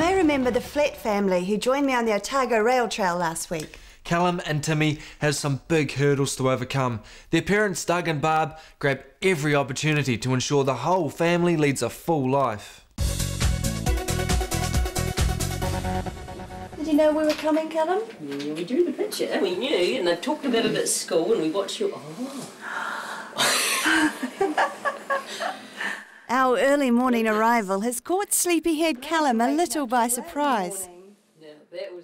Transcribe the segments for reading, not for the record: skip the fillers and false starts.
may remember the Flett family who joined me on the Otago Rail Trail last week. Callum and Timmy have some big hurdles to overcome. Their parents, Doug and Barb, grab every opportunity to ensure the whole family leads a full life. Did you know we were coming, Callum? Yeah, we drew the picture. We knew, and they've talked about it at school, and we watched you. Our early morning arrival has caught sleepyhead Callum a little by surprise.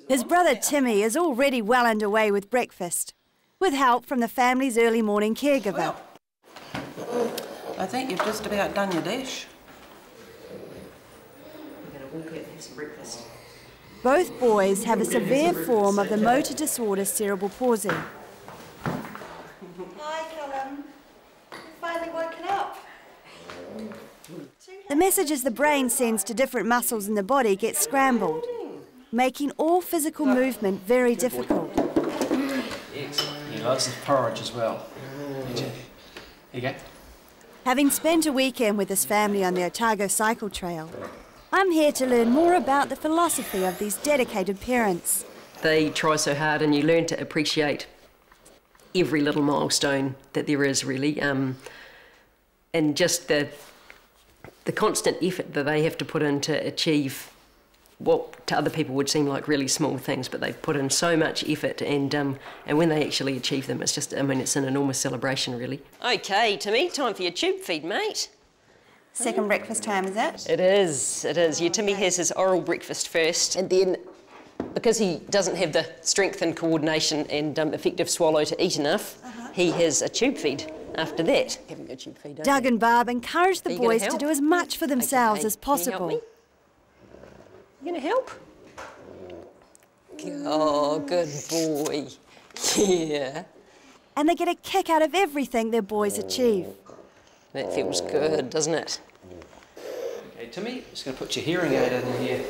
His brother Timmy is already well underway with breakfast, with help from the family's early morning caregiver. I think you've just about done your dish. We're going to walk out and have some breakfast. Both boys have a severe form of the motor disorder cerebral palsy. Hi, Callum. You've finally woken up. The messages the brain sends to different muscles in the body get scrambled, making all physical movement very difficult. Excellent. He loves the porridge as well. Here you go. Having spent a weekend with his family on the Otago Cycle Trail, I'm here to learn more about the philosophy of these dedicated parents. They try so hard, and you learn to appreciate every little milestone that there is, really, and just the constant effort that they have to put in to achieve what to other people would seem like really small things, but they put in so much effort, and when they actually achieve them, it's just, I mean, it's an enormous celebration, really. Okay, Timmy, time for your tube feed, mate. Second breakfast time, is it? It is, it is. Yeah, Timmy has his oral breakfast first, and then, because he doesn't have the strength and coordination and effective swallow to eat enough, he has a tube feed after that. Having a tube feed, Doug and Barb encourage the boys to do as much for themselves as possible. You going to help? Oh, good boy. Yeah. And they get a kick out of everything their boys achieve. That feels good, doesn't it? Okay, Timmy, just going to put your hearing aid in here.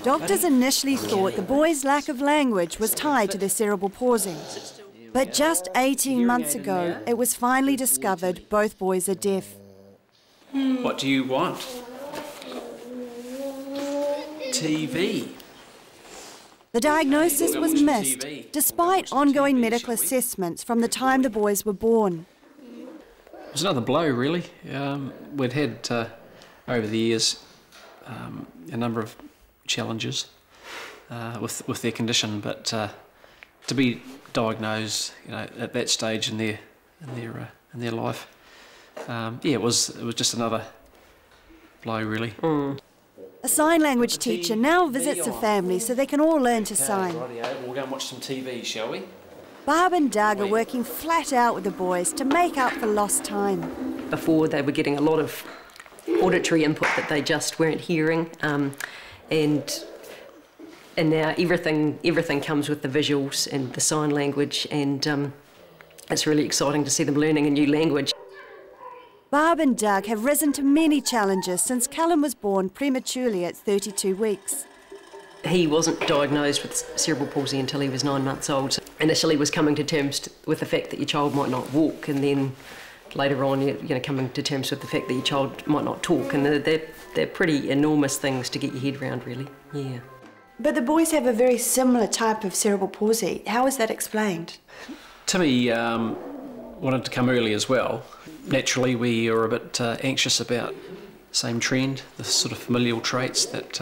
Doctors initially thought the boys' lack of language was tied to their cerebral palsy. But just 18 months ago, it was finally discovered both boys are deaf. What do you want? TV. The diagnosis was missed, despite ongoing medical assessments from the time the boys were born. It was another blow, really. We'd had, over the years, a number of challenges with their condition, but to be diagnosed, you know, at that stage in their life, yeah, it was just another blow, really. A sign language teacher now visits the family so they can all learn to sign. We'll go and watch some TV, shall we? Barb and Doug are working flat out with the boys to make up for lost time. Before, they were getting a lot of auditory input that they just weren't hearing, and now everything comes with the visuals and the sign language, and it's really exciting to see them learning a new language. Barb and Doug have risen to many challenges since Callum was born prematurely at 32 weeks. He wasn't diagnosed with cerebral palsy until he was 9 months old. So initially was coming to terms with the fact that your child might not walk, and then later on you're coming to terms with the fact that your child might not talk, and they're pretty enormous things to get your head around, really. Yeah. But the boys have a very similar type of cerebral palsy. How is that explained? Timmy wanted to come early as well. Naturally, we are a bit anxious about the same trend, the sort of familial traits that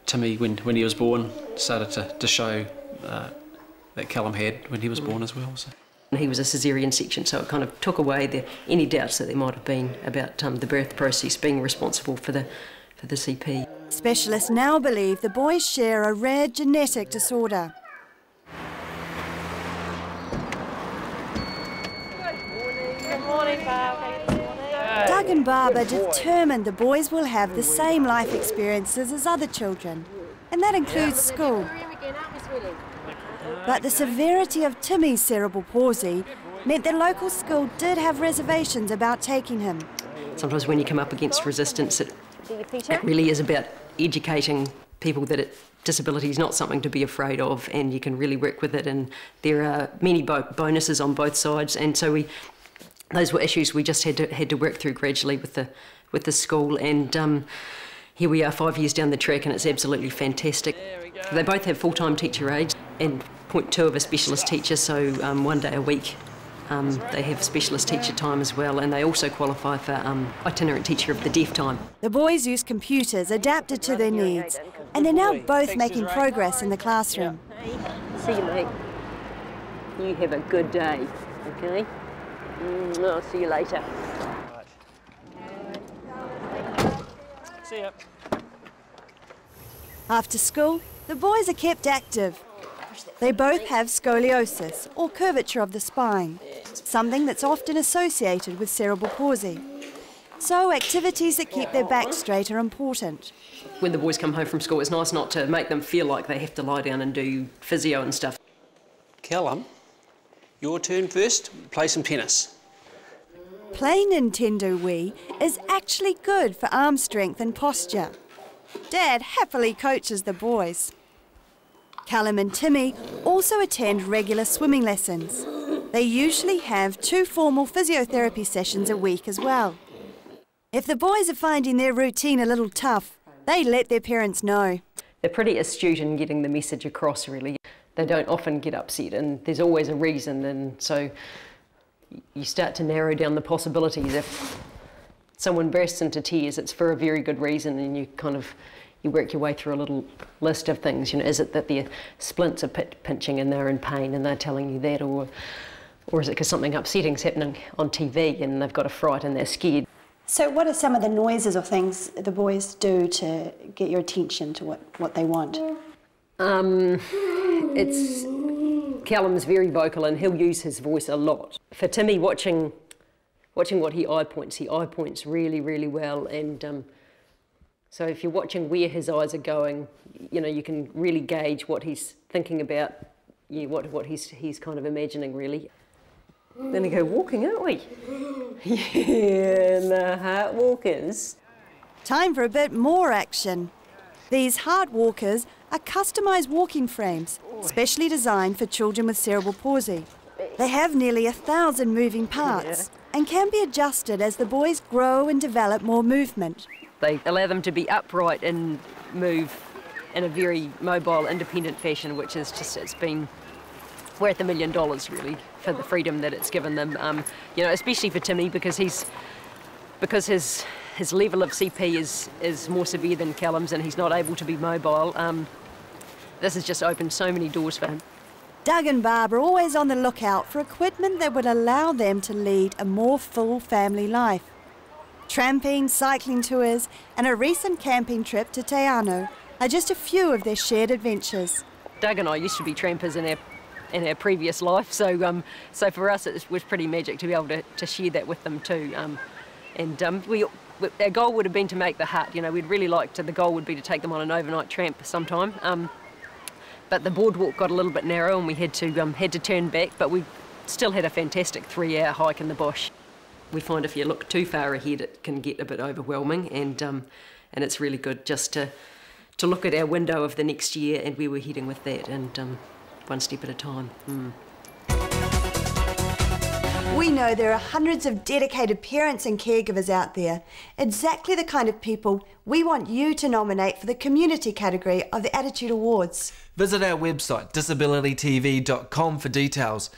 Timmy, when he was born, started to show that Callum had when he was born as well. So. He was a caesarean section, so it kind of took away any doubts that there might have been about the birth process being responsible for the CP. Specialists now believe the boys share a rare genetic disorder. Doug and Barb are determined the boys will have the same life experiences as other children, and that includes school. But the severity of Timmy's cerebral palsy meant their local school did have reservations about taking him. Sometimes when you come up against resistance, it really is about educating people that disability is not something to be afraid of, and you can really work with it, and there are many bonuses on both sides, and so those were issues we just had to work through gradually with the school, and Here we are 5 years down the track and it's absolutely fantastic. They both have full-time teacher age and 0.2 of a specialist teacher, so 1 day a week they have specialist teacher time as well, and they also qualify for itinerant teacher of the deaf time. The boys use computers adapted to their needs, and they're now both making progress in the classroom. See you, mate. You have a good day, okay? I'll see you later. See ya. After school, the boys are kept active. They both have scoliosis, or curvature of the spine, something that's often associated with cerebral palsy. So activities that keep their back straight are important. When the boys come home from school, it's nice not to make them feel like they have to lie down and do physio and stuff. Callum, your turn first. Play some tennis. Playing Nintendo Wii is actually good for arm strength and posture. Dad happily coaches the boys. Callum and Timmy also attend regular swimming lessons. They usually have 2 formal physiotherapy sessions a week as well. If the boys are finding their routine a little tough, they let their parents know. They're pretty astute in getting the message across, really. They don't often get upset, and there's always a reason, and so you start to narrow down the possibilities. If someone bursts into tears, it's for a very good reason, and you work your way through a little list of things. You know, is it that their splints are pinching and they're in pain and they're telling you that, or is it because something upsetting's happening on TV and they've got a fright and they're scared? So what are some of the noises or things the boys do to get your attention to what they want? Callum's very vocal and he'll use his voice a lot. For Timmy, watching what he eye points really, really well, and so if you're watching where his eyes are going, you know, you can really gauge what he's thinking about, what he's kind of imagining, really. Then we go walking, aren't we? Yeah, the heart walkers. Time for a bit more action. These heart walkers are customised walking frames, specially designed for children with cerebral palsy. They have nearly 1,000 moving parts and can be adjusted as the boys grow and develop more movement. They allow them to be upright and move in a very mobile, independent fashion, which is just, it's been worth $1 million, really, for the freedom that it's given them. You know, especially for Timmy, because his level of CP is more severe than Callum's, and he's not able to be mobile. This has just opened so many doors for him. Doug and Barb are always on the lookout for equipment that would allow them to lead a more full family life. Tramping, cycling tours, and a recent camping trip to Te Anau are just a few of their shared adventures. Doug and I used to be trampers in our previous life, so for us it was pretty magic to be able to share that with them too. Our goal would have been to make the hut. You know, we'd really like to. The goal would be to take them on an overnight tramp sometime. But the boardwalk got a little bit narrow, and we had to turn back. But we still had a fantastic 3-hour hike in the bush. We find if you look too far ahead, it can get a bit overwhelming, and it's really good just to look at our window of the next year and where we're heading with that, and one step at a time. We know there are hundreds of dedicated parents and caregivers out there, exactly the kind of people we want you to nominate for the community category of the Attitude Awards. Visit our website disabilitytv.com for details.